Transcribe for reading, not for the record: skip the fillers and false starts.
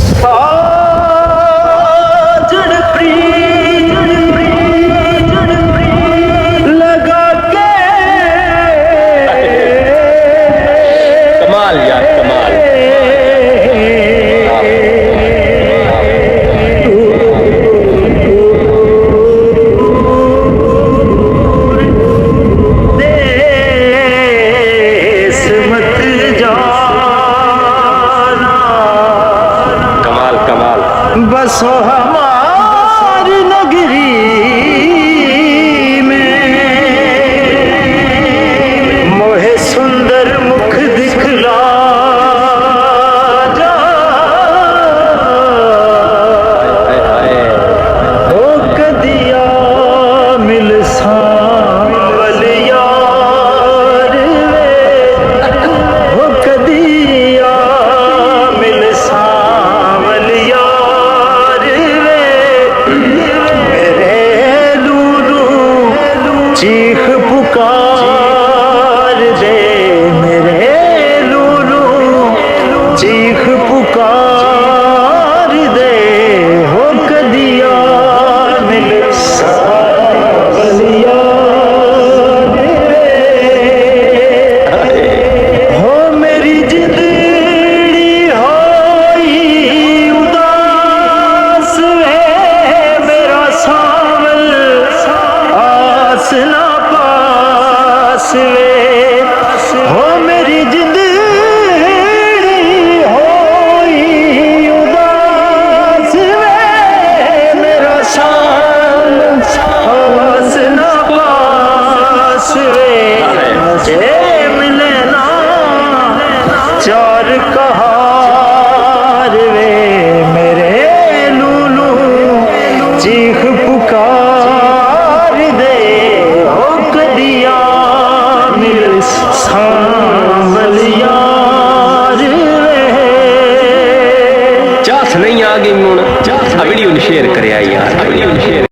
साजन प्रीत लगा के कमाल यार कमाल। देश मत जाना कमाल कमाल। बसो हमारी नगरी में मोहे सुंदर मुख दिखला जा ओ कदिया मिल सांवल यार वे ओ कदिया मिल सांवल यार वे मेरे लूलू चीख पुकार दे मेरे लूलू चीख पुकार दे हो कदिया मिल सांवल यार वे हो मेरी जिंदड़ी होई उदास वे मेरा सांवल आस ना पास वे हो मेरी जिंदड़ी होई उदास वे मेरा सांवल आस ना पास वे जे मिले ना चार कहार वे मेरे लूलू चीख पुकार दे हो कदिया मिल सांवल यार वे चास नहीं आ गई मुन वीडियो शेयर करे यार वीडियो शेयर